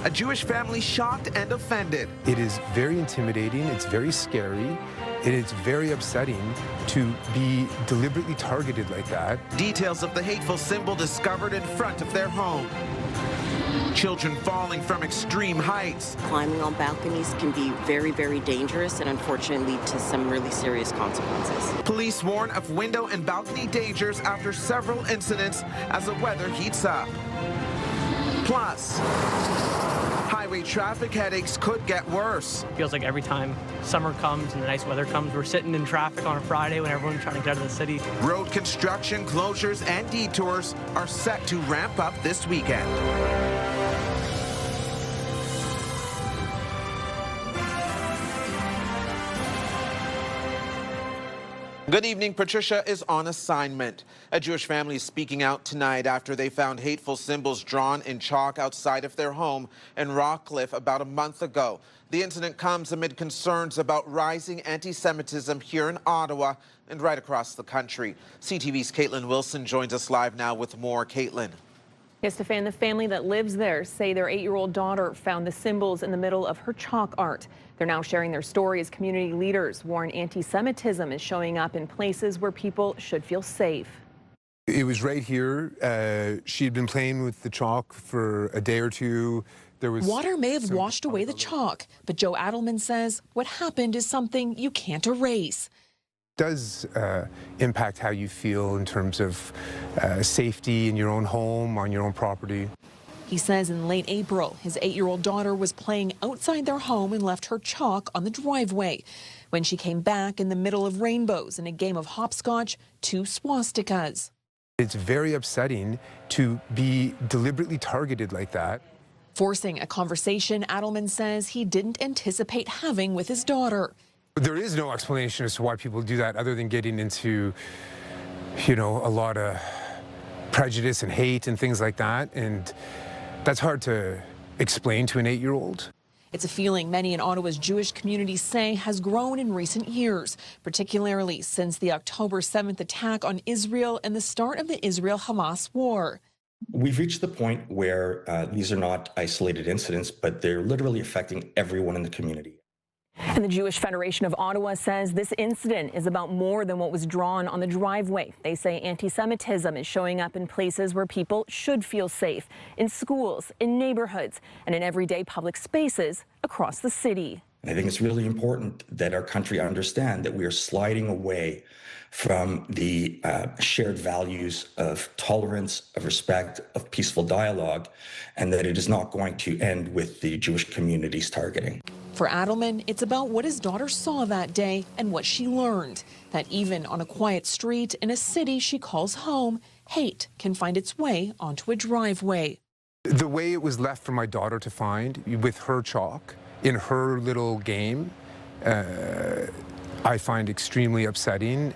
A Jewish family shocked and offended. It is very intimidating, it's very scary, and it's very upsetting to be deliberately targeted like that. Details of the hateful symbol discovered in front of their home. Children falling from extreme heights. Climbing on balconies can be very, very dangerous and unfortunately lead to some really serious consequences. Police warn of window and balcony dangers after several incidents as the weather heats up. Plus, highway traffic headaches could get worse. Feels like every time summer comes and the nice weather comes, we're sitting in traffic on a Friday when everyone's trying to get out of the city. Road construction, closures, and detours are set to ramp up this weekend. Good evening. Patricia is on assignment. A Jewish family is speaking out tonight after they found hateful symbols drawn in chalk outside of their home in Rockcliffe about a month ago. The incident comes amid concerns about rising anti-Semitism here in Ottawa and right across the country. CTV's Katelyn Wilson joins us live now with more. Katelyn. Yes, Stefan, the family that lives there say their 8-year-old daughter found the symbols in the middle of her chalk art. They're now sharing their story as community leaders warn anti-Semitism is showing up in places where people should feel safe. It was right here. She'd been playing with the chalk for a day or two. There was water may have washed away the chalk, but Joe Addelman says what happened is something you can't erase. Does impact how you feel in terms of safety in your own home, on your own property. He says in late April, his 8-year-old daughter was playing outside their home and left her chalk on the driveway. When she came back in the middle of rainbows in a game of hopscotch, 2 swastikas. It's very upsetting to be deliberately targeted like that. Forcing a conversation Addelman says he didn't anticipate having with his daughter. There is no explanation as to why people do that other than getting into, a lot of prejudice and hate and things like that. And that's hard to explain to an 8-year-old. It's a feeling many in Ottawa's Jewish community say has grown in recent years, particularly since the October 7th attack on Israel and the start of the Israel-Hamas war. We've reached the point where these are not isolated incidents, but they're literally affecting everyone in the community. And the Jewish Federation of Ottawa says this incident is about more than what was drawn on the driveway. They say anti-Semitism is showing up in places where people should feel safe, in schools, in neighborhoods, and in everyday public spaces across the city. And I think it's really important that our country understand that we are sliding away from the shared values of tolerance, of respect, of peaceful dialogue, and that it is not going to end with the Jewish community's targeting. For Addelman, it's about what his daughter saw that day and what she learned, that even on a quiet street in a city she calls home, hate can find its way onto a driveway. The way it was left for my daughter to find with her chalk in her little game, I find extremely upsetting.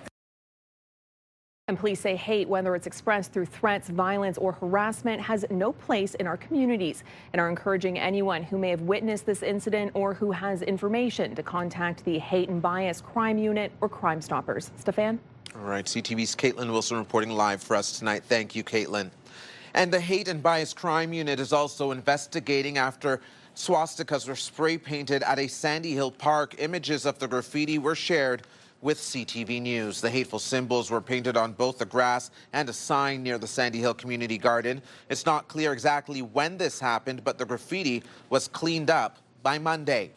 And police say hate, whether it's expressed through threats, violence, or harassment, has no place in our communities and are encouraging anyone who may have witnessed this incident or who has information to contact the Hate and Bias Crime Unit or Crime Stoppers. Stefan? All right, CTV's Katelyn Wilson reporting live for us tonight. Thank you, Katelyn. And the Hate and Bias Crime Unit is also investigating after swastikas were spray painted at a Sandy Hill Park. Images of the graffiti were shared with CTV News. The hateful symbols were painted on both the grass and a sign near the Sandy Hill Community Garden. It's not clear exactly when this happened, but the graffiti was cleaned up by Monday.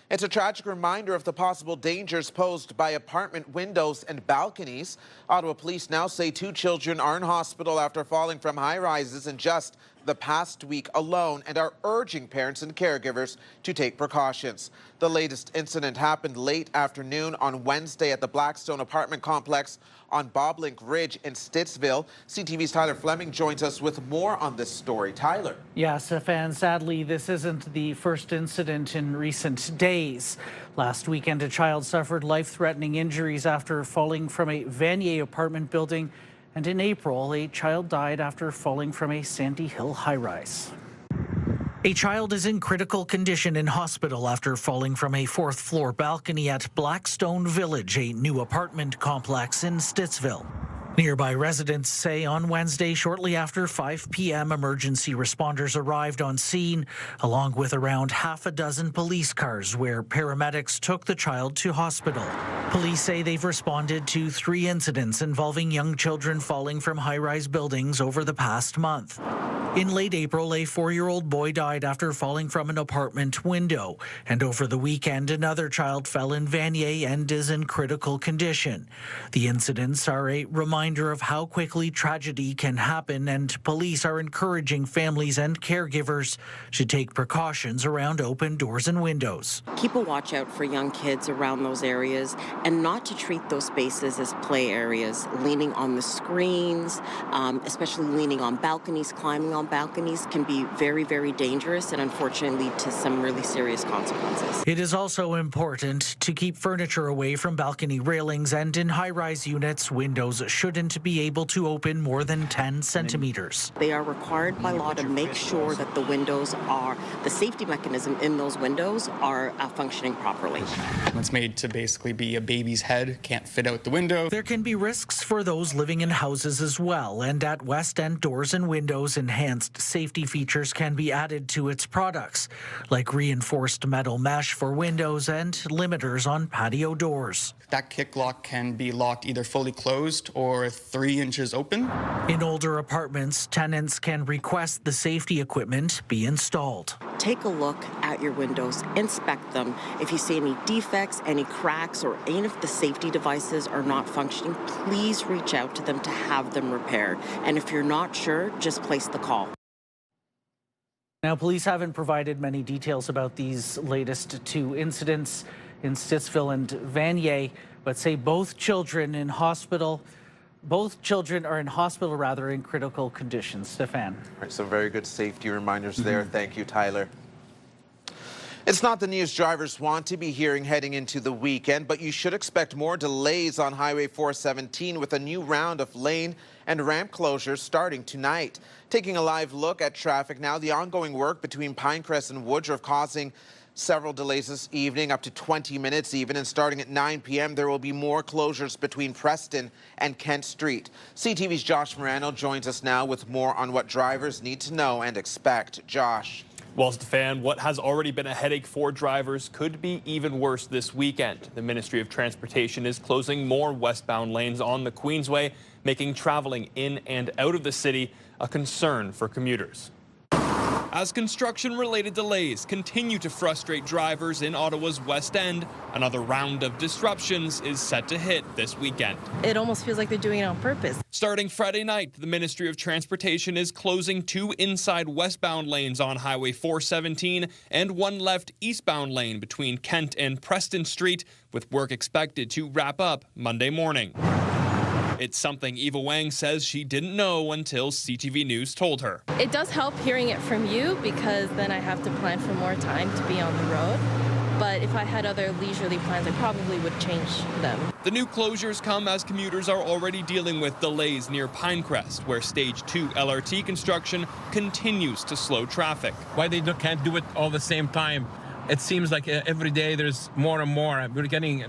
It's a tragic reminder of the possible dangers posed by apartment windows and balconies. Ottawa police now say 2 children are in hospital after falling from high-rises in just the past week alone and are urging parents and caregivers to take precautions. The latest incident happened late afternoon on Wednesday at the Blackstone apartment complex on Boblink Ridge in Stittsville. CTV's Tyler Fleming joins us with more on this story. Tyler. Yeah, Stefan, sadly, this isn't the first incident in recent days. Last weekend, a child suffered life-threatening injuries after falling from a Vanier apartment building. And in April, a child died after falling from a Sandy Hill high-rise. A child is in critical condition in hospital after falling from a 4th-floor balcony at Blackstone Village, a new apartment complex in Stittsville. Nearby residents say on Wednesday, shortly after 5 p.m., emergency responders arrived on scene, along with around half a dozen police cars, where paramedics took the child to hospital. Police say they've responded to 3 incidents involving young children falling from high-rise buildings over the past month. In late April, a 4-year-old boy died after falling from an apartment window. And over the weekend, another child fell in Vanier and is in critical condition. The incidents are a reminder of how quickly tragedy can happen, and police are encouraging families and caregivers to take precautions around open doors and windows. Keep a watch out for young kids around those areas and not to treat those spaces as play areas, leaning on the screens, especially leaning on balconies, climbing on balconies can be very, very dangerous and unfortunately lead to some really serious consequences. It is also important to keep furniture away from balcony railings, and in high-rise units, windows shouldn't be able to open more than 10 centimeters. They are required by law to make sure that the windows are, the safety mechanism in those windows are functioning properly. It's made to basically be a baby's head, can't fit out the window. There can be risks for those living in houses as well, and at West End Doors and Windows, enhanced safety features can be added to its products, like reinforced metal mesh for windows and limiters on patio doors. That kick lock can be locked either fully closed or 3 inches open. In older apartments, tenants can request the safety equipment be installed. Take a look at your windows, inspect them. If you see any defects, any cracks, or even if the safety devices are not functioning, please reach out to them to have them repaired. And if you're not sure, just place the call. Now, police haven't provided many details about these latest 2 incidents in Stittsville and Vanier, but say both children are in hospital in critical conditions. Stefan. Right, some very good safety reminders there. Thank you, Tyler. It's not the news drivers want to be hearing heading into the weekend, but you should expect more delays on Highway 417 with a new round of lane and ramp closures starting tonight. Taking a live look at traffic now, the ongoing work between Pinecrest and Woodroffe causing several delays this evening, up to 20 minutes even, and starting at 9 p.m. there will be more closures between Preston and Kent Street. CTV's Josh Marano joins us now with more on what drivers need to know and expect. Josh. Well, Stefan, what has already been a headache for drivers could be even worse this weekend. The Ministry of Transportation is closing more westbound lanes on the Queensway, making traveling in and out of the city a concern for commuters. As construction-related delays continue to frustrate drivers in Ottawa's West End, another round of disruptions is set to hit this weekend. It almost feels like they're doing it on purpose. Starting Friday night, the Ministry of Transportation is closing 2 inside westbound lanes on Highway 417 and 1 left eastbound lane between Kent and Preston Street, with work expected to wrap up Monday morning. It's something Eva Wang says she didn't know until CTV News told her. It does help hearing it from you, because then I have to plan for more time to be on the road. But if I had other leisurely plans, I probably would change them. The new closures come as commuters are already dealing with delays near Pinecrest, where Stage 2 LRT construction continues to slow traffic. Why they can't do it all the same time? It seems like every day there's more and more. We're getting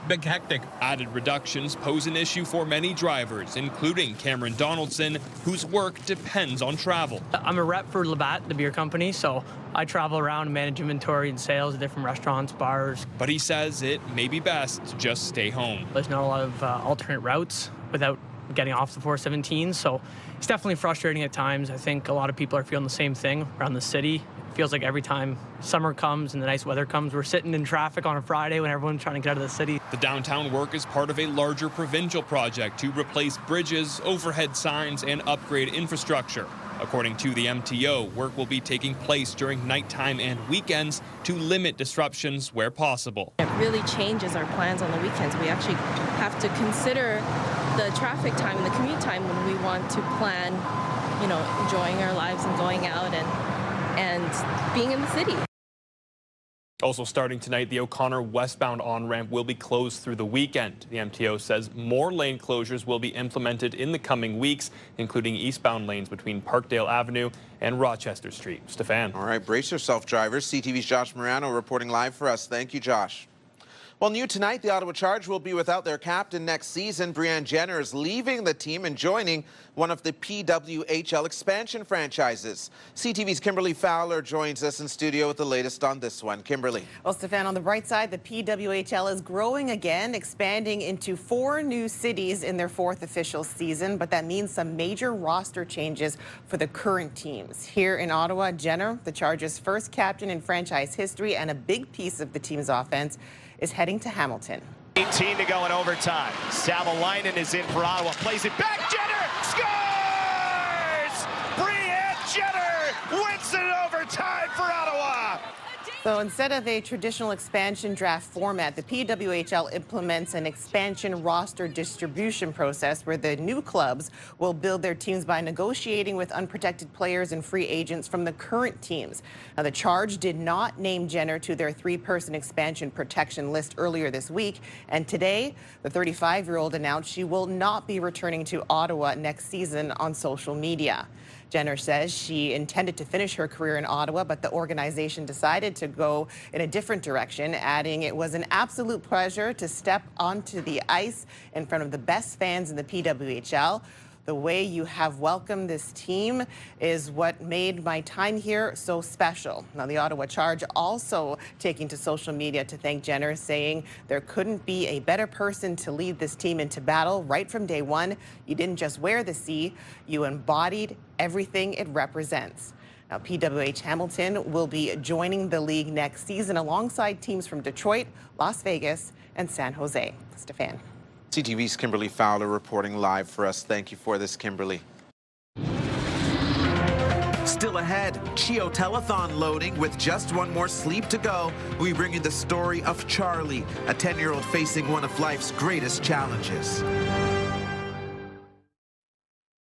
big hectic. Added reductions pose an issue for many drivers, including Cameron Donaldson, whose work depends on travel. I'm a rep for Labatt, the beer company, so I travel around and manage inventory and sales at different restaurants, bars. But he says it may be best to just stay home. There's not a lot of alternate routes without getting off the 417, so it's definitely frustrating at times. I think a lot of people are feeling the same thing around the city. It feels like every time summer comes and the nice weather comes, we're sitting in traffic on a Friday when everyone's trying to get out of the city. The downtown work is part of a larger provincial project to replace bridges, overhead signs, and upgrade infrastructure. According to the MTO, work will be taking place during nighttime and weekends to limit disruptions where possible. It really changes our plans on the weekends. We actually have to consider the traffic time and the commute time when we want to plan, enjoying our lives and going out and being in the city. Also starting tonight, the O'Connor westbound on-ramp will be closed through the weekend. The MTO says more lane closures will be implemented in the coming weeks, including eastbound lanes between Parkdale Avenue and Rochester Street. Stefan. All right, brace yourself, drivers. CTV's Josh Marano reporting live for us. Thank you, Josh. Well, new tonight, the Ottawa Charge will be without their captain next season. Brianne Jenner is leaving the team and joining one of the PWHL expansion franchises. CTV's Kimberly Fowler joins us in studio with the latest on this one. Kimberly. Well, Stefan, on the bright side, the PWHL is growing again, expanding into 4 new cities in their 4th official season, but that means some major roster changes for the current teams. Here in Ottawa, Jenner, the Charge's first captain in franchise history and a big piece of the team's offense, is heading to Hamilton. 18 to go in overtime. Savalainen is in for Ottawa, plays it back, Jenner scores! Brianne Jenner wins it in overtime for Ottawa! So instead of a traditional expansion draft format, the PWHL implements an expansion roster distribution process where the new clubs will build their teams by negotiating with unprotected players and free agents from the current teams. Now, the Charge did not name Jenner to their 3-person expansion protection list earlier this week, and today, the 35-year-old announced she will not be returning to Ottawa next season on social media. Jenner says she intended to finish her career in Ottawa, but the organization decided to go in a different direction, adding it was an absolute pleasure to step onto the ice in front of the best fans in the PWHL. The way you have welcomed this team is what made my time here so special. Now, the Ottawa Charge also taking to social media to thank Jenner, saying there couldn't be a better person to lead this team into battle right from day one. You didn't just wear the C, you embodied everything it represents. Now, PWH Hamilton will be joining the league next season alongside teams from Detroit, Las Vegas, and San Jose. Stefan. CTV's Kimberly Fowler reporting live for us. Thank you for this, Kimberly. Still ahead, CHEO telethon loading with just one more sleep to go. We bring you the story of Charlie, a 10-year-old facing one of life's greatest challenges.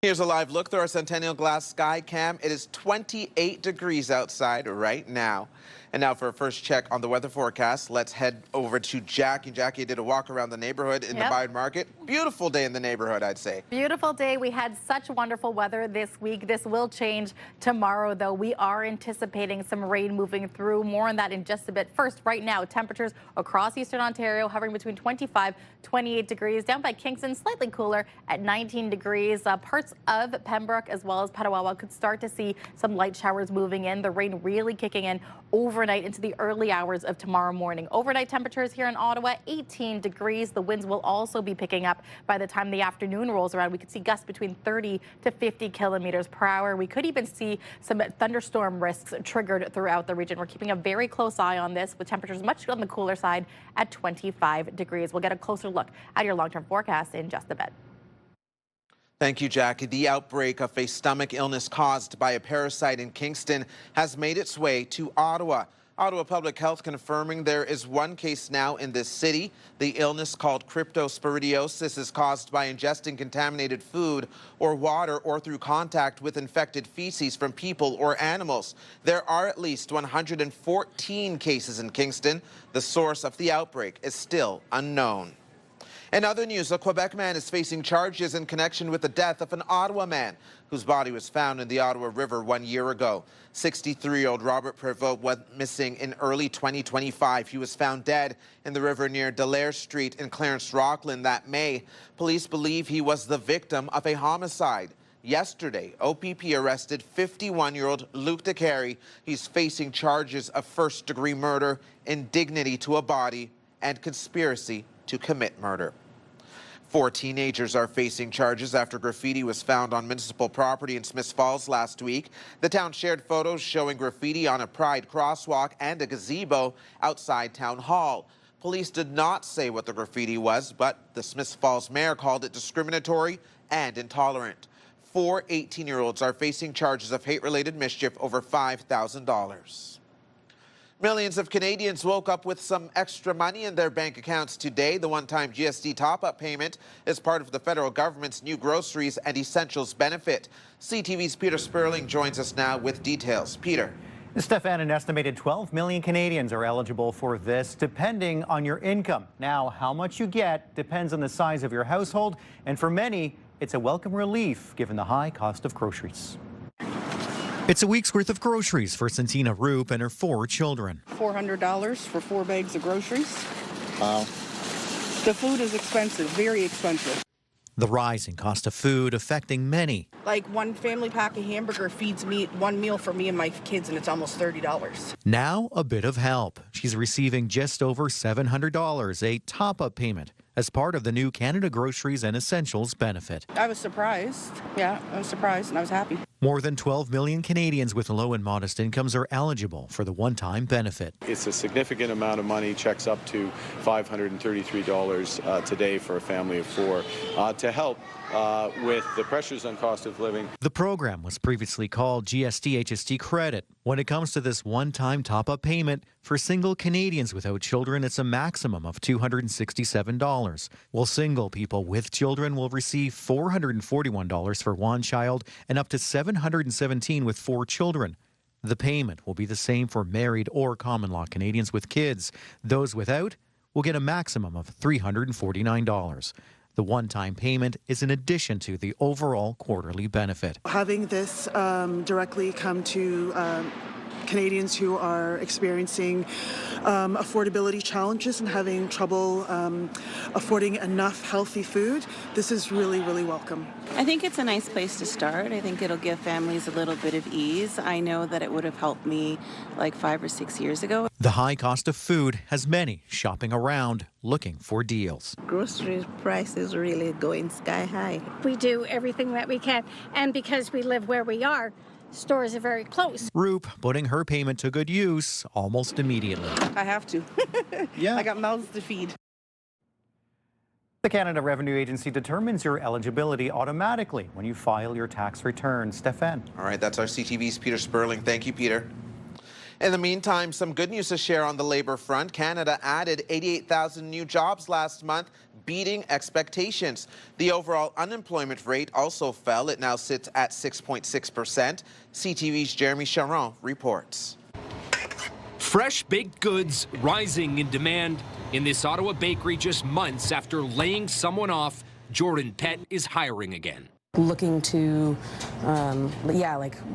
Here's a live look through our Centennial Glass Sky Cam. It is 28 degrees outside right now. And now for a first check on the weather forecast, let's head over to Jackie. Jackie did a walk around the neighborhood in the Bayard Market. Beautiful day in the neighborhood, I'd say. Beautiful day. We had such wonderful weather this week. This will change tomorrow, though. We are anticipating some rain moving through. More on that in just a bit. First, right now, temperatures across eastern Ontario hovering between 25, 28 degrees. Down by Kingston, slightly cooler at 19 degrees. Parts of Pembroke as well as Petawawa could start to see some light showers moving in. The rain really kicking in overnight into the early hours of tomorrow morning. Overnight temperatures here in Ottawa, 18 degrees. The winds will also be picking up by the time the afternoon rolls around. We could see gusts between 30 to 50 kilometers per hour. We could even see some thunderstorm risks triggered throughout the region. We're keeping a very close eye on this with temperatures much on the cooler side at 25 degrees. We'll get a closer look at your long-term forecast in just a bit. Thank you, Jackie. The outbreak of a stomach illness caused by a parasite in Kingston has made its way to Ottawa. Ottawa Public Health confirming there is one case now in this city. The illness, called cryptosporidiosis, is caused by ingesting contaminated food or water or through contact with infected feces from people or animals. There are at least 114 cases in Kingston. The source of the outbreak is still unknown. In other news, a Quebec man is facing charges in connection with the death of an Ottawa man whose body was found in the Ottawa River 1 year ago. 63-year-old Robert Prévost went missing in early 2025. He was found dead in the river near Dallaire Street in Clarence Rockland that May. Police believe he was the victim of a homicide. Yesterday, OPP arrested 51-year-old Luc Decarie. He's facing charges of first-degree murder, indignity to a body, and conspiracy to commit murder. 4 teenagers are facing charges after graffiti was found on municipal property in Smiths Falls last week. The town shared photos showing graffiti on a Pride crosswalk and a gazebo outside Town Hall. Police did not say what the graffiti was, but the Smiths Falls mayor called it discriminatory and intolerant. 4 18-year-olds are facing charges of hate-related mischief over $5,000. Millions of Canadians woke up with some extra money in their bank accounts today. The one-time GST top-up payment is part of the federal government's new groceries and essentials benefit. CTV's Peter Sperling joins us now with details. Peter. Stefan, an estimated 12 million Canadians are eligible for this, depending on your income. Now, how much you get depends on the size of your household, and for many, it's a welcome relief given the high cost of groceries. It's a week's worth of groceries for Santina Roop and her 4 children. $400 for 4 bags of groceries. The food is expensive, very expensive. The rising cost of food affecting many. Like one family pack of hamburger feeds me one meal for me and my kids, and it's almost $30. Now a bit of help. She's receiving just over $700, a top-up payment, as part of the new Canada Groceries and Essentials benefit. I was surprised. Yeah, I was surprised and I was happy. More than 12 million Canadians with low and modest incomes are eligible for the one-time benefit. It's a significant amount of money, checks up to $533 today for a family of four, to help with the pressures on cost of living. The program was previously called GST-HST credit. When it comes to this one-time top-up payment, for single Canadians without children, it's a maximum of $267, while single people with children will receive $441 for one child and up to $717 with 4 children. The payment will be the same for married or common-law Canadians with kids. Those without will get a maximum of $349. The one-time payment is in addition to the overall quarterly benefit. Having this directly come to Canadians who are experiencing affordability challenges and having trouble affording enough healthy food, this is really, really welcome. I think it's a nice place to start. I think it'll give families a little bit of ease. I know that it would have helped me like 5 or 6 years ago. The high cost of food has many shopping around looking for deals. Grocery prices really going sky high. We do everything that we can, and because we live where we are, stores are very close. Roop putting her payment to good use almost immediately. I have to. Yeah. I got mouths to feed. The Canada Revenue Agency determines your eligibility automatically when you file your tax return. Stefan. All right, that's our CTV's Peter Sperling. Thank you, Peter. In the meantime, some good news to share on the labor front. Canada added 88,000 new jobs last month, beating expectations. The overall unemployment rate also fell. It now sits at 6.6%. CTV's Jeremy Charon reports. Fresh baked goods rising in demand in this Ottawa bakery just months after laying someone off. Jordan Pett is hiring again. Looking to,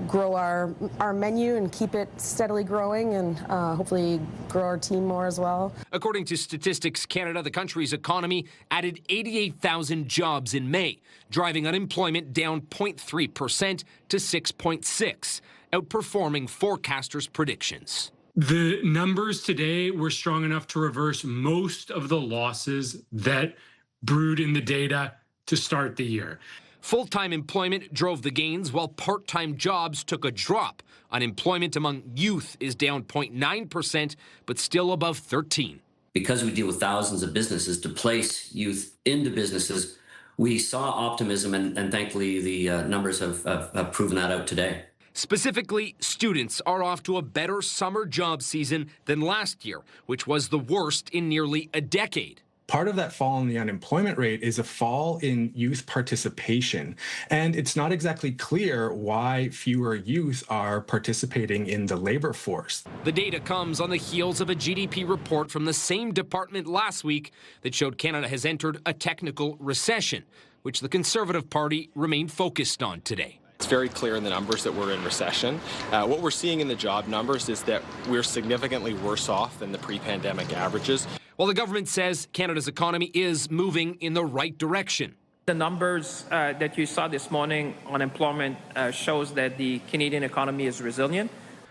grow our menu and keep it steadily growing and hopefully grow our team more as well. According to Statistics Canada, the country's economy added 88,000 jobs in May, driving unemployment down 0.3% to 6.6%, outperforming forecasters' predictions. The numbers today were strong enough to reverse most of the losses that brewed in the data to start the year. Full-time employment drove the gains, while part-time jobs took a drop. Unemployment among youth is down 0.9%, but still above 13%. Because we deal with thousands of businesses, to place youth into businesses, we saw optimism, and thankfully the numbers have proven that out today. Specifically, students are off to a better summer job season than last year, which was the worst in nearly a decade. Part of that fall in the unemployment rate is a fall in youth participation. And it's not exactly clear why fewer youth are participating in the labor force. The data comes on the heels of a GDP report from the same department last week that showed Canada has entered a technical recession, which the Conservative Party remained focused on today. It's very clear in the numbers that we're in recession. What we're seeing in the job numbers is that we're significantly worse off than the pre-pandemic averages. While the government says Canada's economy is moving in the right direction. The numbers that you saw this morning on employment shows that the Canadian economy is resilient.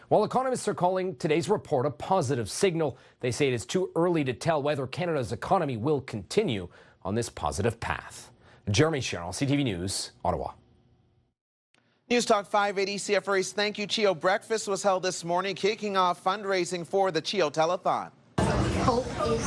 While economists are calling today's report a positive signal, they say it is too early to tell whether Canada's economy will continue on this positive path. Jeremy Sherrill, CTV News, Ottawa. News Talk 580 CFRA's Thank You CHEO breakfast was held this morning, kicking off fundraising for the CHEO telethon. Hope is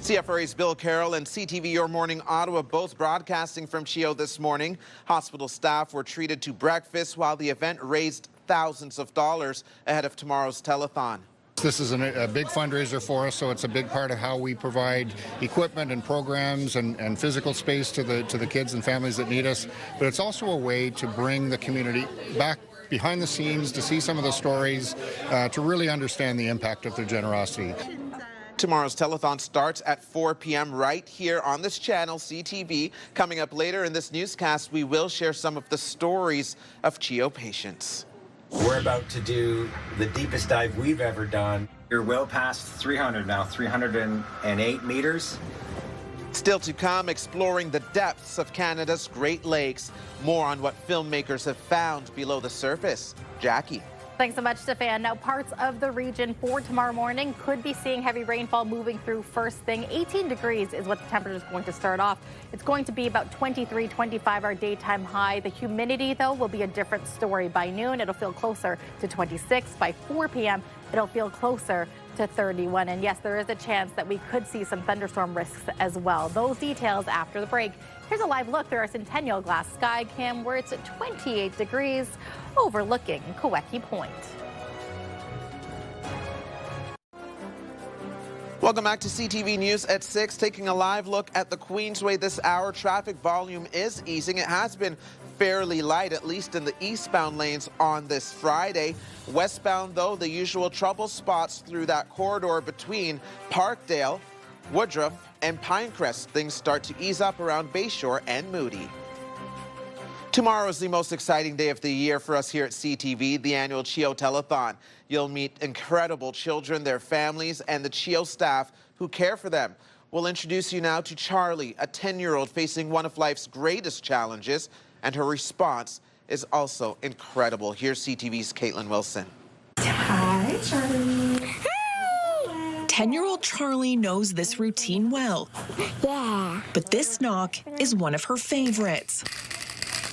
CFRA's Bill Carroll and CTV Your Morning Ottawa both broadcasting from CHEO this morning. Hospital staff were treated to breakfast while the event raised thousands of dollars ahead of tomorrow's telethon. This is a big fundraiser for us, so it's a big part of how we provide equipment and programs and physical space to the kids and families that need us. But it's also a way to bring the community back behind the scenes, to see some of the stories, to really understand the impact of their generosity. Tomorrow's telethon starts at 4 p.m. right here on this channel, CTV. Coming up later in this newscast, we will share some of the stories of CHEO patients. We're about to do the deepest dive we've ever done. You're well past 300 now, 308 meters. Still to come, exploring the depths of Canada's Great Lakes. More on what filmmakers have found below the surface. Jackie. Thanks so much, Stefan. Now, parts of the region for tomorrow morning could be seeing heavy rainfall moving through first thing. 18 degrees is what the temperature is going to start off. It's going to be about 23, 25 our daytime high. The humidity, though, will be a different story. By noon, it'll feel closer to 26. By 4 p.m., it'll feel closer to 31. And yes, there is a chance that we could see some thunderstorm risks as well. Those details after the break. Here's a live look through our Centennial Glass Sky Cam, where it's at 28 degrees overlooking Kaweki Point. Welcome back to CTV News at 6. Taking a live look at the Queensway this hour. Traffic volume is easing. It has been fairly light, at least in the eastbound lanes on this Friday. Westbound, though, the usual trouble spots through that corridor between Parkdale, Woodroffe, and Pinecrest. Things start to ease up around Bayshore and Moody. Tomorrow is the most exciting day of the year for us here at CTV, the annual CHEO telethon. You'll meet incredible children, their families, and the CHEO staff who care for them. We'll introduce you now to Charlie, a 10-year-old facing one of life's greatest challenges, and her response is also incredible. Here's CTV's Katelyn Wilson. Hi, Charlie. Hi. 10-year-old Charlie knows this routine well. Yeah. But this knock is one of her favorites.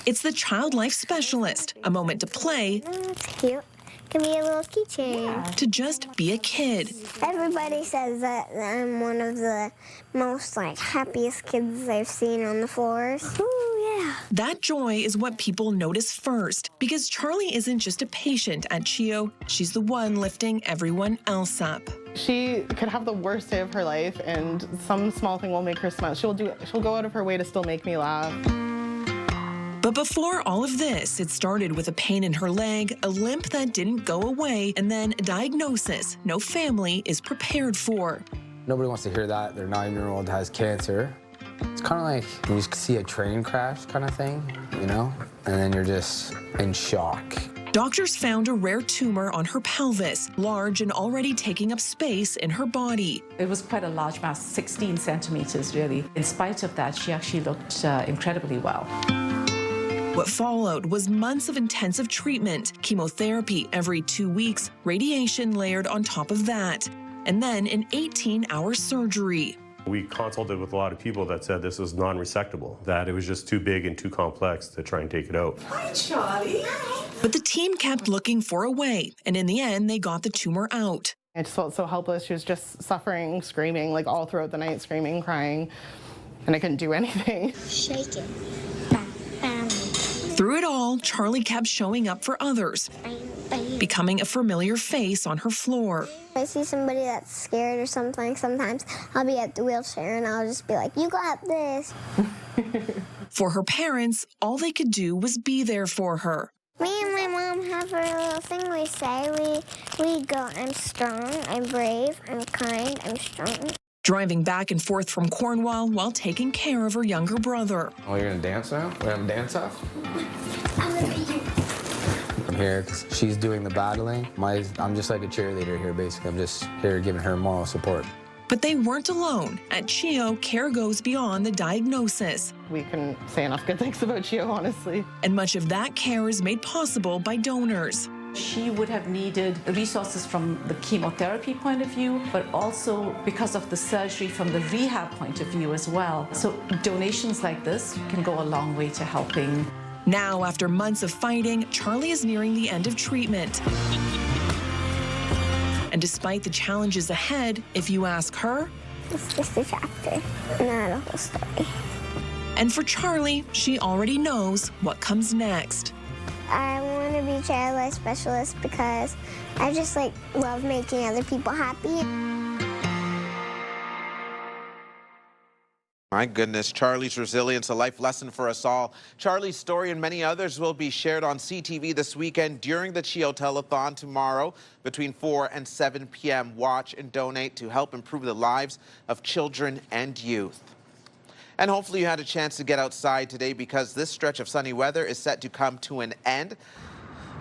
It's the child life specialist, a moment to play. It's cute. Give me a little keychain. To just be a kid. Everybody says that I'm one of the most happiest kids I've seen on the floors. Ooh, yeah. That joy is what people notice first, because Charlie isn't just a patient at CHEO, she's the one lifting everyone else up. She could have the worst day of her life, and some small thing will make her smile. She'll go out of her way to still make me laugh. But before all of this, it started with a pain in her leg, a limp that didn't go away, and then a diagnosis no family is prepared for. Nobody wants to hear that. Their 9-year-old has cancer. It's kind of like when you see a train crash kind of thing, you know? And then you're just in shock. Doctors found a rare tumor on her pelvis, large and already taking up space in her body. It was quite a large mass, 16 centimeters really. In spite of that, she actually looked incredibly well. What followed was months of intensive treatment, chemotherapy every 2 weeks, radiation layered on top of that, and then an 18-hour surgery. We consulted with a lot of people that said this was non-resectable, that it was just too big and too complex to try and take it out. Hi, Charlie. But the team kept looking for a way, and in the end, they got the tumor out. I just felt so helpless. She was just suffering, screaming, all throughout the night, screaming, crying, and I couldn't do anything. Shake it. Through it all, Charlie kept showing up for others, becoming a familiar face on her floor. If I see somebody that's scared or something, sometimes I'll be at the wheelchair and I'll just be like, you got this. For her parents, all they could do was be there for her. Me and my mom have a little thing we say. We go, I'm strong, I'm brave, I'm kind, I'm strong. Driving back and forth from Cornwall while taking care of her younger brother. Oh, you're gonna dance now? We're gonna dance off? I'm here because she's doing the battling. I'm just like a cheerleader here, basically. I'm just here giving her moral support. But they weren't alone. At CHEO, care goes beyond the diagnosis. We couldn't say enough good things about CHEO, honestly. And much of that care is made possible by donors. She would have needed resources from the chemotherapy point of view, but also because of the surgery from the rehab point of view as well. So donations like this can go a long way to helping. Now, after months of fighting, Charlie is nearing the end of treatment. And despite the challenges ahead, if you ask her, it's just a chapter, not a whole story. And for Charlie, she already knows what comes next. I want to be child life specialist because I just love making other people happy. My goodness, Charlie's resilience, a life lesson for us all. Charlie's story and many others will be shared on CTV this weekend during the CHEO telethon tomorrow between 4 and 7 p.m. Watch and donate to help improve the lives of children and youth. And hopefully you had a chance to get outside today because this stretch of sunny weather is set to come to an end.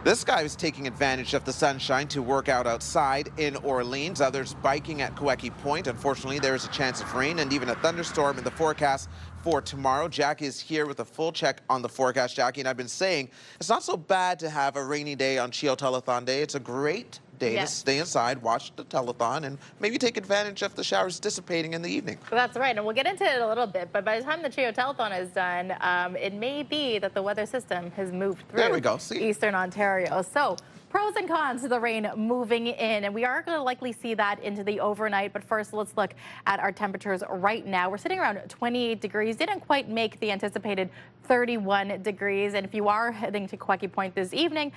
This guy was taking advantage of the sunshine to work out outside in Orleans. Others biking at Queckie Point. Unfortunately, there is a chance of rain and even a thunderstorm in the forecast for tomorrow. Jackie is here with a full check on the forecast, Jackie, and I've been saying it's not so bad to have a rainy day on CHEO Telethon Day. It's a great day to stay inside, watch the telethon, and maybe take advantage of the showers dissipating in the evening. That's right, and we'll get into it a little bit, but by the time the CHEO Telethon is done, it may be that the weather system has moved through there we go. See? Eastern Ontario. So, pros and cons of the rain moving in, and we are going to likely see that into the overnight. But first, let's look at our temperatures right now. We're sitting around 28 degrees. Didn't quite make the anticipated 31 degrees. And if you are heading to Queckie Point this evening,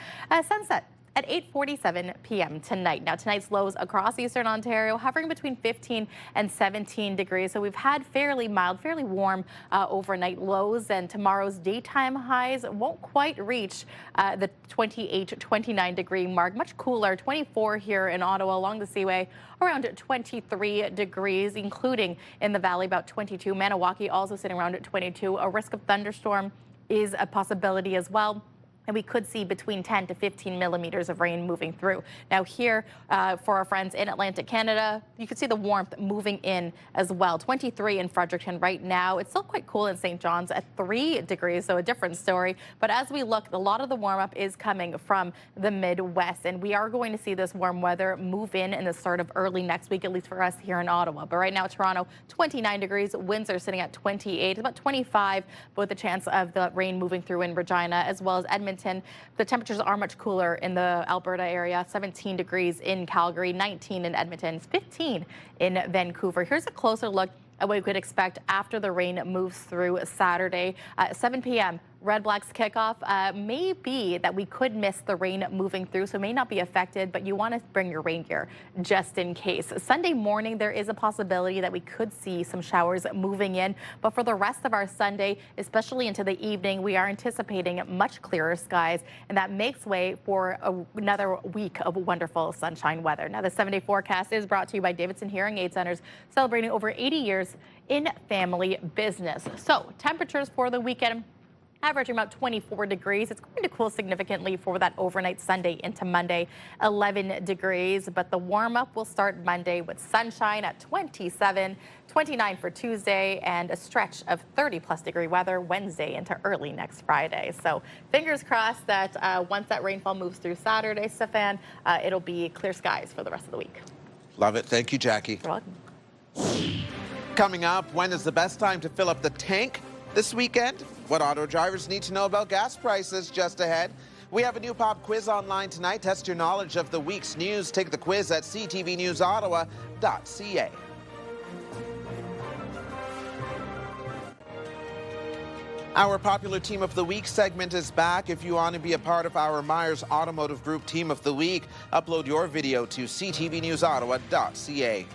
sunset at 8:47 p.m. tonight. Now, tonight's lows across Eastern Ontario hovering between 15 and 17 degrees. So we've had fairly mild, fairly warm overnight lows, and tomorrow's daytime highs won't quite reach the 28, 29 degree mark. Much cooler, 24 here in Ottawa along the Seaway, around 23 degrees, including in the valley about 22. Maniwaki also sitting around at 22. A risk of thunderstorm is a possibility as well. And we could see between 10 to 15 millimeters of rain moving through. Now here, for our friends in Atlantic Canada, you can see the warmth moving in as well. 23 in Fredericton right now. It's still quite cool in St. John's at 3 degrees, so a different story. But as we look, a lot of the warm up is coming from the Midwest, and we are going to see this warm weather move in the start of early next week, at least for us here in Ottawa. But right now, Toronto, 29 degrees. Windsor sitting at 28, about 25, with a chance of the rain moving through in Regina, as well as Edmonton. The temperatures are much cooler in the Alberta area, 17 degrees in Calgary, 19 in Edmonton, 15 in Vancouver. Here's a closer look at what we could expect after the rain moves through Saturday. 7 p.m. Red Blacks kickoff. May be that we could miss the rain moving through, so may not be affected, but you want to bring your rain gear just in case. Sunday morning, there is a possibility that we could see some showers moving in, but for the rest of our Sunday, especially into the evening, we are anticipating much clearer skies, and that makes way for another week of wonderful sunshine weather. Now, the 7-day forecast is brought to you by Davidson Hearing Aid Centers, celebrating over 80 years in family business. So, temperatures for the weekend, averaging about 24 degrees. It's going to cool significantly for that overnight Sunday into Monday, 11 degrees. But the warm-up will start Monday with sunshine at 27, 29 for Tuesday, and a stretch of 30-plus degree weather Wednesday into early next Friday. So fingers crossed that once that rainfall moves through Saturday, Stefan, it'll be clear skies for the rest of the week. Love it. Thank you, Jackie. You're welcome. Coming up, when is the best time to fill up the tank this weekend? What auto drivers need to know about gas prices just ahead. We have a new pop quiz online tonight. Test your knowledge of the week's news. Take the quiz at ctvnewsottawa.ca. Our popular Team of the Week segment is back. If you want to be a part of our Myers Automotive Group Team of the Week, upload your video to ctvnewsottawa.ca.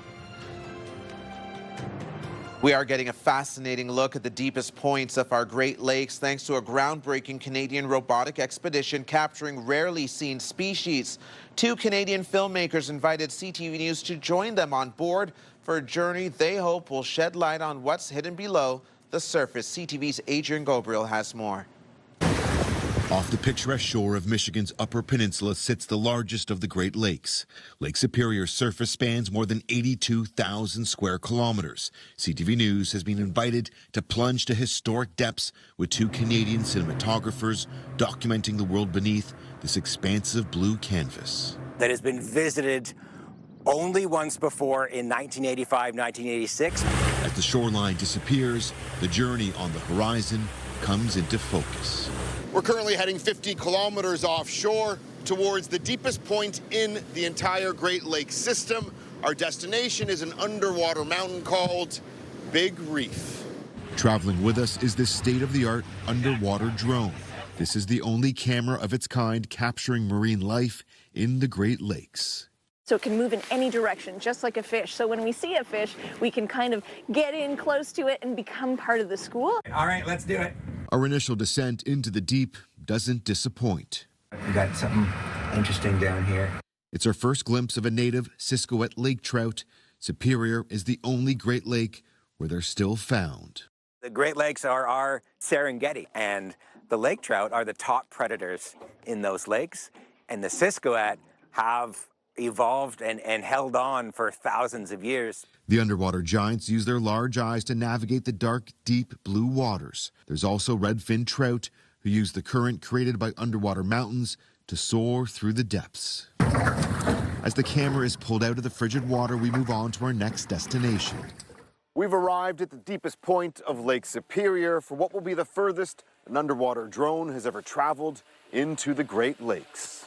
We are getting a fascinating look at the deepest points of our Great Lakes thanks to a groundbreaking Canadian robotic expedition capturing rarely seen species. 2 Canadian filmmakers invited CTV News to join them on board for a journey they hope will shed light on what's hidden below the surface. CTV's Adrian Gabriel has more. Off the picturesque shore of Michigan's Upper Peninsula sits the largest of the Great Lakes. Lake Superior's surface spans more than 82,000 square kilometers. CTV News has been invited to plunge to historic depths with 2 Canadian cinematographers documenting the world beneath this expansive blue canvas. That has been visited only once before in 1985, 1986. As the shoreline disappears, the journey on the horizon comes into focus. We're currently heading 50 kilometers offshore towards the deepest point in the entire Great Lakes system. Our destination is an underwater mountain called Big Reef. Traveling with us is this state-of-the-art underwater drone. This is the only camera of its kind capturing marine life in the Great Lakes. So it can move in any direction, just like a fish. So when we see a fish, we can kind of get in close to it and become part of the school. All right, let's do it. Our initial descent into the deep doesn't disappoint. We got something interesting down here. It's our first glimpse of a native Siskiwet lake trout. Superior is the only Great Lake where they're still found. The Great Lakes are our Serengeti, and The lake trout are the top predators in those lakes, and the Siskoat have evolved and held on for thousands of years. The underwater giants use their large eyes to navigate the dark, deep blue waters. There's also red-fin trout who use the current created by underwater mountains to soar through the depths. As the camera is pulled out of the frigid water, we move on to our next destination. We've arrived at the deepest point of Lake Superior for what will be the furthest an underwater drone has ever traveled into the Great Lakes.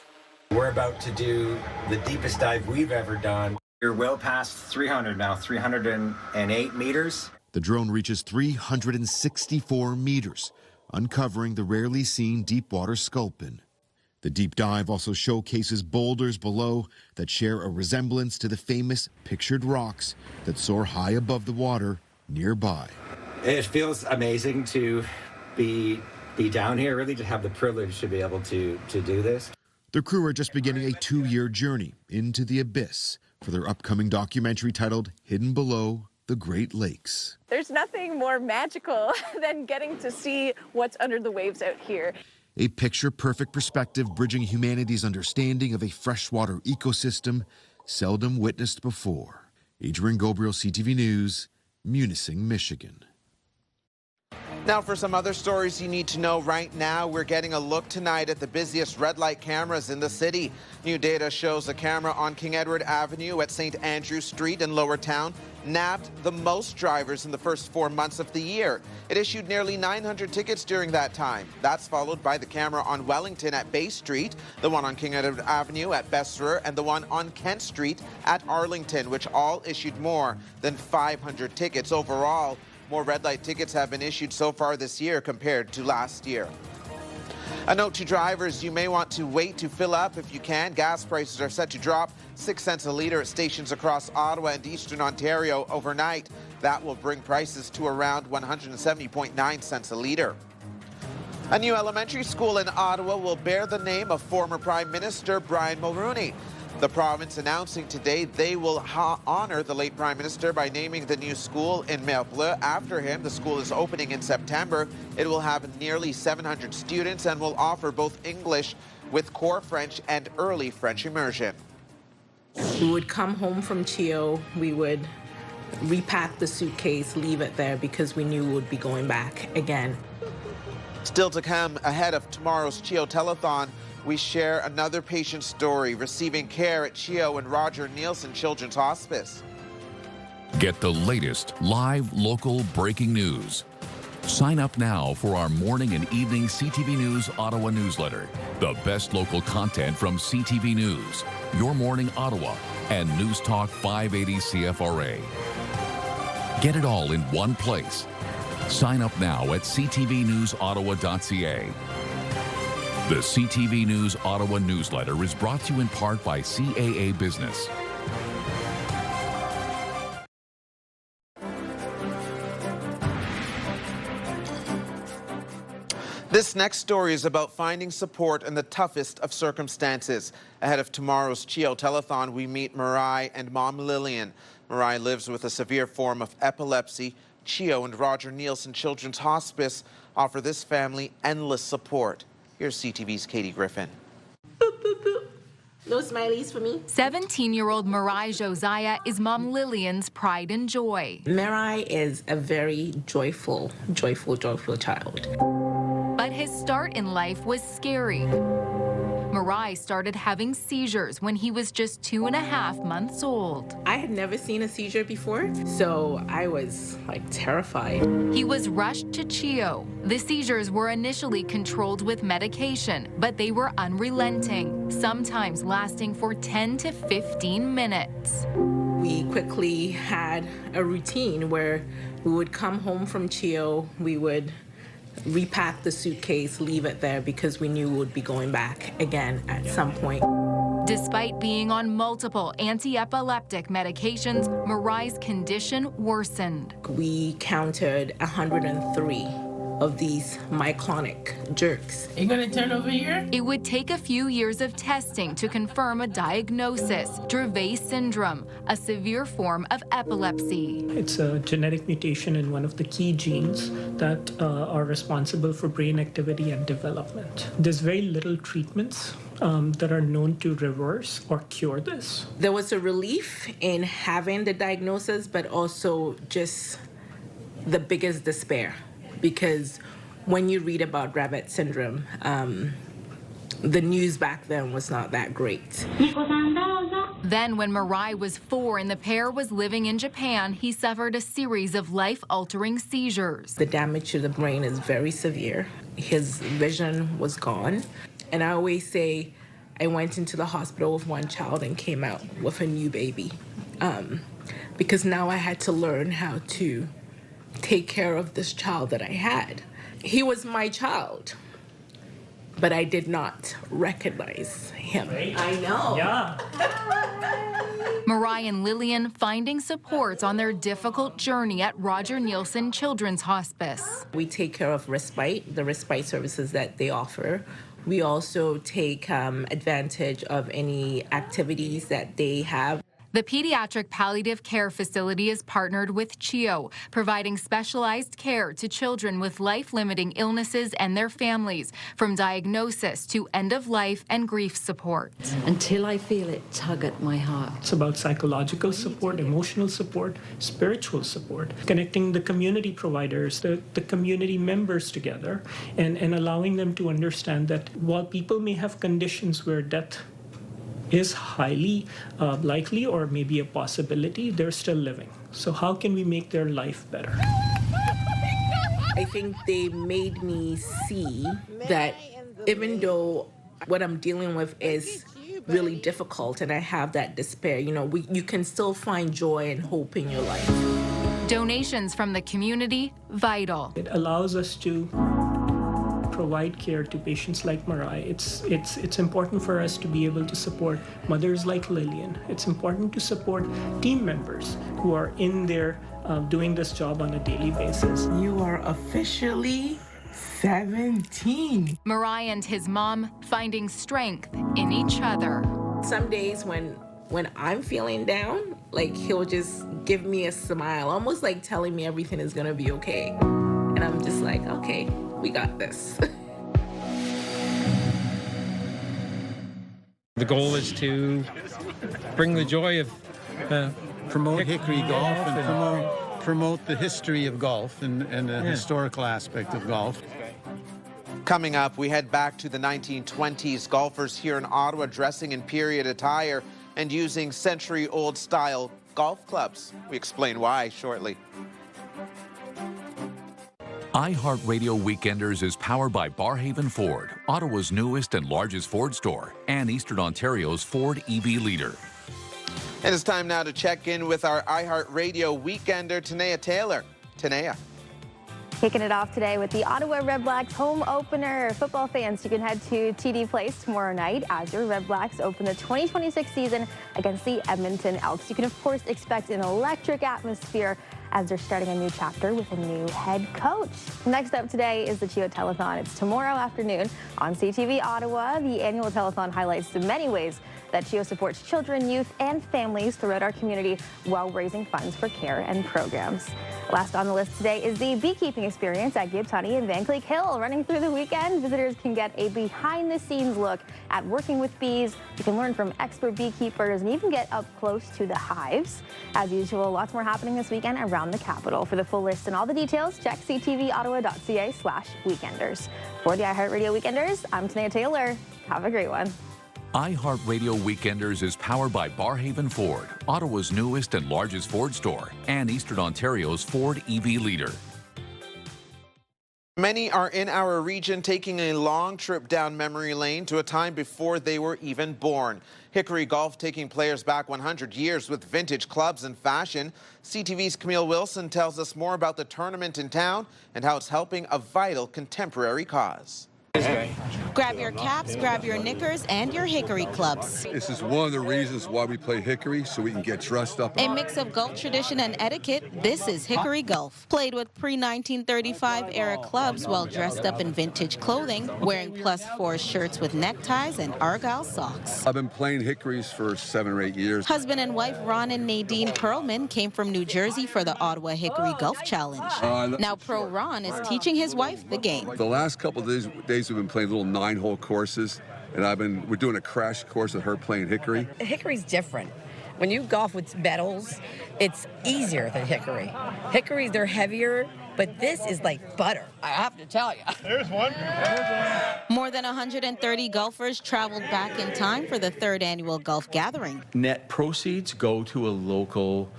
We're about to do the deepest dive we've ever done. We're well past 300 now, 308 meters. The drone reaches 364 meters, uncovering the rarely seen deep water sculpin. The deep dive also showcases boulders below that share a resemblance to the famous pictured rocks that soar high above the water nearby. It feels amazing to be down here, really, to have the privilege to be able to do this. The crew are just beginning a 2-year journey into the abyss for their upcoming documentary titled Hidden Below the Great Lakes. There's nothing more magical than getting to see what's under the waves out here. A picture-perfect perspective bridging humanity's understanding of a freshwater ecosystem seldom witnessed before. Adrian Gabriel, CTV News, Munising, Michigan. Now for some other stories you need to know right now. We're getting a look tonight at the busiest red light cameras in the city. New data shows a camera on King Edward Avenue at St. Andrew Street in Lower Town nabbed the most drivers in the first 4 months of the year. It issued nearly 900 tickets during that time. That's followed by the camera on Wellington at Bay Street, the one on King Edward Avenue at Besserer, and the one on Kent Street at Arlington, which all issued more than 500 tickets overall. More red light tickets have been issued so far this year compared to last year. A note to drivers, you may want to wait to fill up if you can. Gas prices are set to drop 6 cents a litre at stations across Ottawa and Eastern Ontario overnight. That will bring prices to around 170.9 cents a litre. A new elementary school in Ottawa will bear the name of former Prime Minister Brian Mulroney. The province announcing today they will honor the late Prime Minister by naming the new school in Mer Bleu after him. The school is opening in September. It will have nearly 700 students and will offer both English with core French and early French immersion. We would come home from CHEO, we would repack the suitcase, leave it there because we knew we would be going back again. Still to come ahead of tomorrow's CHEO telethon, we share another patient story receiving care at CHEO and Roger Nielsen Children's Hospice. Get the latest live local breaking news. Sign up now for our morning and evening CTV News Ottawa newsletter. The best local content from CTV News, Your Morning Ottawa, and News Talk 580 CFRA. Get it all in one place. Sign up now at ctvnewsottawa.ca. The CTV News Ottawa newsletter is brought to you in part by CAA Business. This next story is about finding support in the toughest of circumstances. Ahead of tomorrow's CHEO telethon, we meet Mariah and Mom Lillian. Mariah lives with a severe form of epilepsy. CHEO and Roger Nielsen Children's Hospice offer this family endless support. Here's CTV's Katie Griffin. Boop, boop, boop. No smileys for me. 17-year-old Mariah Josiah is Mom Lillian's pride and joy. Mariah is a very joyful child. But his start in life was scary. Mariah started having seizures when he was just 2.5 months old. I had never seen a seizure before, so I was terrified. He was rushed to CHEO. The seizures were initially controlled with medication, but they were unrelenting, sometimes lasting for 10 to 15 minutes. We quickly had a routine where we would come home from CHEO, we would repack the suitcase, leave it there because we knew we would be going back again at some point. Despite being on multiple anti-epileptic medications, Mariah's condition worsened. We counted 103 of these myoclonic jerks. Are you gonna turn over here? It would take a few years of testing to confirm a diagnosis, Dravet syndrome, a severe form of epilepsy. It's a genetic mutation in one of the key genes that are responsible for brain activity and development. There's very little treatments that are known to reverse or cure this. There was a relief in having the diagnosis, but also just the biggest despair. Because when you read about Dravet syndrome, the news back then was not that great. Then when Mariah was 4 and the pair was living in Japan, he suffered a series of life-altering seizures. The damage to the brain is very severe. His vision was gone. And I always say I went into the hospital with one child and came out with a new baby. Because now I had to learn how to take care of this child that I had. He was my child, but I did not recognize him. Right? I know. Yeah. Mariah and Lillian finding support on their difficult journey at Roger Nielsen Children's Hospice. We take care of respite, the respite services that they offer. We also take advantage of any activities that they have. The Pediatric Palliative Care Facility is partnered with CHEO, providing specialized care to children with life-limiting illnesses and their families, from diagnosis to end-of-life and grief support. Until I feel it tug at my heart. It's about psychological support, emotional support, spiritual support, connecting the community providers, the community members together, and allowing them to understand that while people may have conditions where death is highly likely or maybe a possibility, they're still living. So how can we make their life better? I think they made me see that even though what I'm dealing with is really difficult and I have that despair, you can still find joy and hope in your life. Donations from the community, vital. It allows us to provide care to patients like Mariah. It's important for us to be able to support mothers like Lillian. It's important to support team members who are in there doing this job on a daily basis. You are officially 17. Mariah and his mom finding strength in each other. Some days when I'm feeling down, like he'll just give me a smile, almost like telling me everything is gonna be okay. And I'm just like, okay, we got this. The goal is to bring the joy of promote Hickory Golf and promote the history of golf and the historical aspect of golf. Coming up, we head back to the 1920s. Golfers here in Ottawa dressing in period attire and using century-old style golf clubs. We explain why shortly. iHeartRadio Weekenders is powered by Barhaven Ford, Ottawa's newest and largest Ford store, and Eastern Ontario's Ford EV leader. And it's time now to check in with our iHeartRadio Weekender, Tanea Taylor. Tanea. Kicking it off today with the Ottawa Redblacks home opener. Football fans, you can head to TD Place tomorrow night as your Redblacks open the 2026 season against the Edmonton Elks. You can, of course, expect an electric atmosphere as they're starting a new chapter with a new head coach. Next up today is the CHEO Telethon. It's tomorrow afternoon on CTV Ottawa. The annual telethon highlights the many ways that CHEO supports children, youth, and families throughout our community while raising funds for care and programs. Last on the list today is the beekeeping experience at Gibbs Honey in Van Cleek Hill. Running through the weekend, visitors can get a behind-the-scenes look at working with bees. You can learn from expert beekeepers and even get up close to the hives. As usual, lots more happening this weekend around the capital. For the full list and all the details, check ctvottawa.ca/weekenders. For the iHeartRadio Weekenders, I'm Tanea Taylor. Have a great one. iHeartRadio Weekenders is powered by Barhaven Ford, Ottawa's newest and largest Ford store, and Eastern Ontario's Ford EV leader. Many are in our region taking a long trip down memory lane to a time before they were even born. Hickory Golf taking players back 100 years with vintage clubs and fashion. CTV's Camille Wilson tells us more about the tournament in town and how it's helping a vital contemporary cause. Grab your caps, grab your knickers, and your Hickory clubs. This is one of the reasons why we play Hickory, so we can get dressed up. A mix of golf tradition and etiquette, this is Hickory Golf. Played with pre-1935 era clubs while dressed up in vintage clothing, wearing +4 shirts with neckties and argyle socks. I've been playing Hickories for 7 or 8 years. Husband and wife Ron and Nadine Perlman came from New Jersey for the Ottawa Hickory Golf Challenge. Now pro Ron is teaching his wife the game. The last couple of days we've been playing little 9-hole courses, and we're doing a crash course with her playing Hickory. Hickory's different. When you golf with metals, it's easier than Hickory. Hickories, they're heavier, but this is like butter, I have to tell you. There's one. More than 130 golfers traveled back in time for the 3rd annual golf gathering. Net proceeds go to a local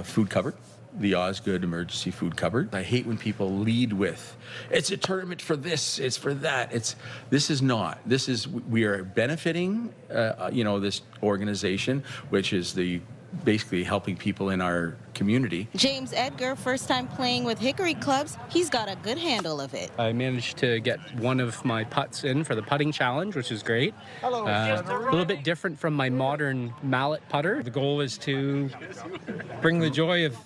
food cupboard, the Osgood Emergency Food Cupboard. I hate when people lead with, it's a tournament for this, it's for that. This is not. We are benefiting, this organization, which is basically helping people in our community. James Edgar, first time playing with Hickory clubs, he's got a good handle of it. I managed to get one of my putts in for the putting challenge, which is great. Hello. A little bit different from my modern mallet putter. The goal is to bring the joy of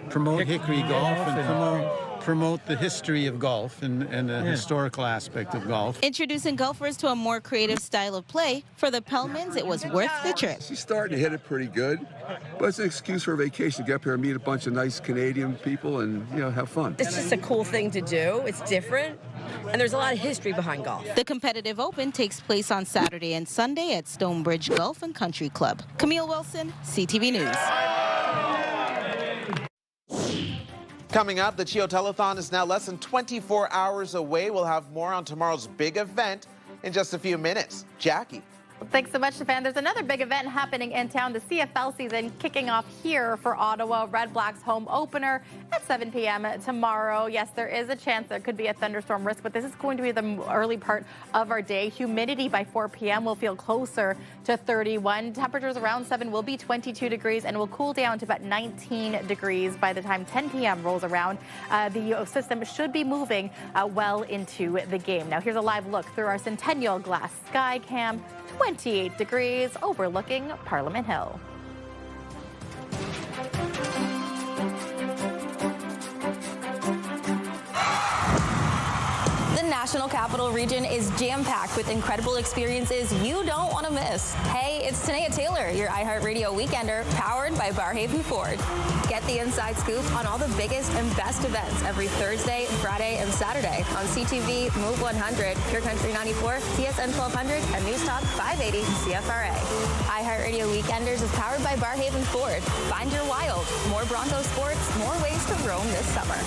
promote Hickory Golf and promote the history of golf and the historical aspect of golf. Introducing golfers to a more creative style of play, for the Pellmans, it was worth the trip. She's starting to hit it pretty good, but it's an excuse for a vacation to get up here and meet a bunch of nice Canadian people and, have fun. It's just a cool thing to do. It's different, and there's a lot of history behind golf. The competitive open takes place on Saturday and Sunday at Stonebridge Golf and Country Club. Camille Wilson, CTV News. Coming up, the CHEO telethon is now less than 24 hours away. We'll have more on tomorrow's big event in just a few minutes. Jackie. Thanks so much, Stefan. There's another big event happening in town, the CFL season kicking off here for Ottawa. Red Blacks home opener at 7 p.m. tomorrow. Yes, there is a chance there could be a thunderstorm risk, but this is going to be the early part of our day. Humidity by 4 p.m. will feel closer to 31. Temperatures around 7 will be 22 degrees and will cool down to about 19 degrees by the time 10 p.m. rolls around. The system should be moving well into the game. Now, here's a live look through our Centennial Glass Sky Cam. 28 degrees overlooking Parliament Hill. The National Capital Region is jam-packed with incredible experiences you don't want to miss. Hey, it's Tanea Taylor, your iHeartRadio Weekender, powered by Barhaven Ford. Get the inside scoop on all the biggest and best events every Thursday, Friday, and Saturday on CTV, Move 100, Pure Country 94, TSN 1200, and News Talk 580 CFRA. iHeartRadio Weekenders is powered by Barhaven Ford. Find your wild. More Bronco sports, more ways to roam this summer.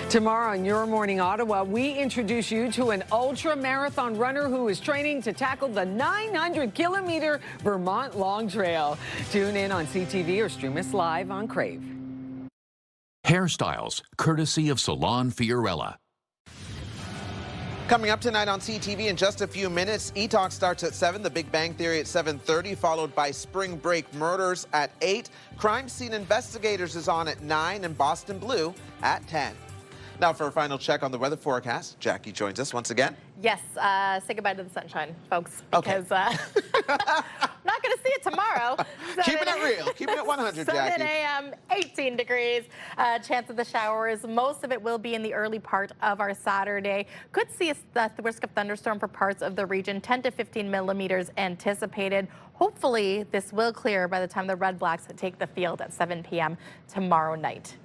Tomorrow on Your Morning Ottawa, we introduce you to an ultra-marathon runner who is training to tackle the 900-kilometer Vermont Long Trail. Tune in on CTV or stream us live on Crave. Hairstyles, courtesy of Salon Fiorella. Coming up tonight on CTV in just a few minutes, E-Talk starts at 7, The Big Bang Theory at 7:30, followed by Spring Break Murders at 8. Crime Scene Investigators is on at 9, and Boston Blue at 10. Now for a final check on the weather forecast, Jackie joins us once again. Yes, say goodbye to the sunshine, folks, because I'm not going to see it tomorrow. Keeping it real, keeping it 100, Jackie. 7 a.m., 18 degrees, chance of the showers. Most of it will be in the early part of our Saturday. Could see the risk of thunderstorm for parts of the region, 10 to 15 millimeters anticipated. Hopefully, this will clear by the time the Red Blacks take the field at 7 p.m. tomorrow night.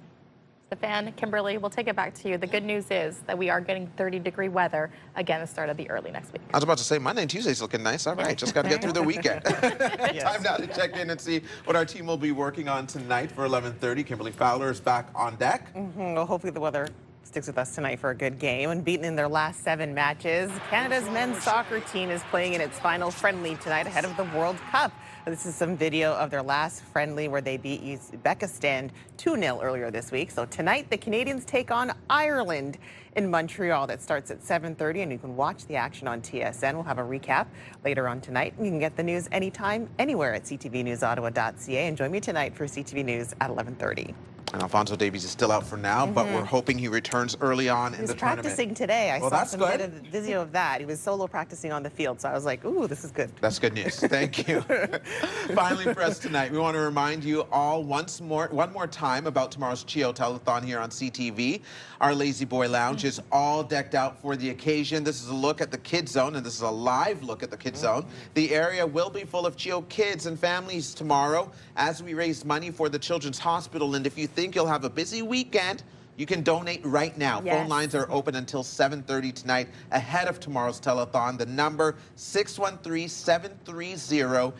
Stefan, Kimberly, we'll take it back to you. The good news is that we are getting 30-degree weather again at the start of the early next week. I was about to say Monday and Tuesday's looking nice. All right, just got to get through the weekend. Time now to check in and see what our team will be working on tonight for 11:30. Kimberly Fowler is back on deck. Well, hopefully the weather sticks with us tonight for a good game. Unbeaten in their last 7 matches, Canada's men's soccer team is playing in its final friendly tonight ahead of the World Cup. This is some video of their last friendly where they beat Uzbekistan 2-0 earlier this week. So tonight, the Canadians take on Ireland in Montreal. That starts at 7:30, and you can watch the action on TSN. We'll have a recap later on tonight. You can get the news anytime, anywhere at ctvnewsottawa.ca. And join me tonight for CTV News at 11:30. And Alfonso Davies is still out for now, but we're hoping he returns early on in the tournament. He was practicing today. I saw some good. bit of video of that. He was solo practicing on the field, so I was like, ooh, this is good. That's good news. Thank you. Finally for us tonight, we want to remind you all one more time about tomorrow's CHEO telethon here on CTV. Our Lazy Boy Lounge is all decked out for the occasion. This is a look at the Kids Zone, and this is a live look at the Kids Zone. The area will be full of CHEO kids and families tomorrow as we raise money for the Children's Hospital. And if you think you'll have a busy weekend, you can donate right now. Yes. Phone lines are open until 7:30 tonight ahead of tomorrow's telethon. The number 613-730-CHEO,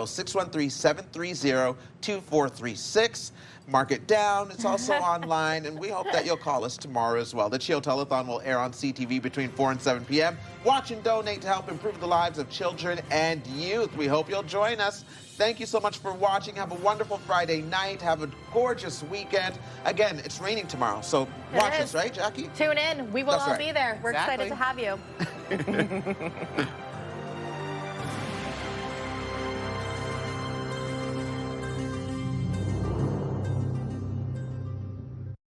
613-730-2436. Mark it down. It's also online, and we hope that you'll call us tomorrow as well. The CHEO telethon will air on CTV between 4 and 7 p.m. Watch and donate to help improve the lives of children and youth. We hope you'll join us. Thank you so much for watching. Have a wonderful Friday night. Have a gorgeous weekend. Again, it's raining tomorrow, so watch us, right, Jackie? Tune in. We will all be there. We're excited to have you.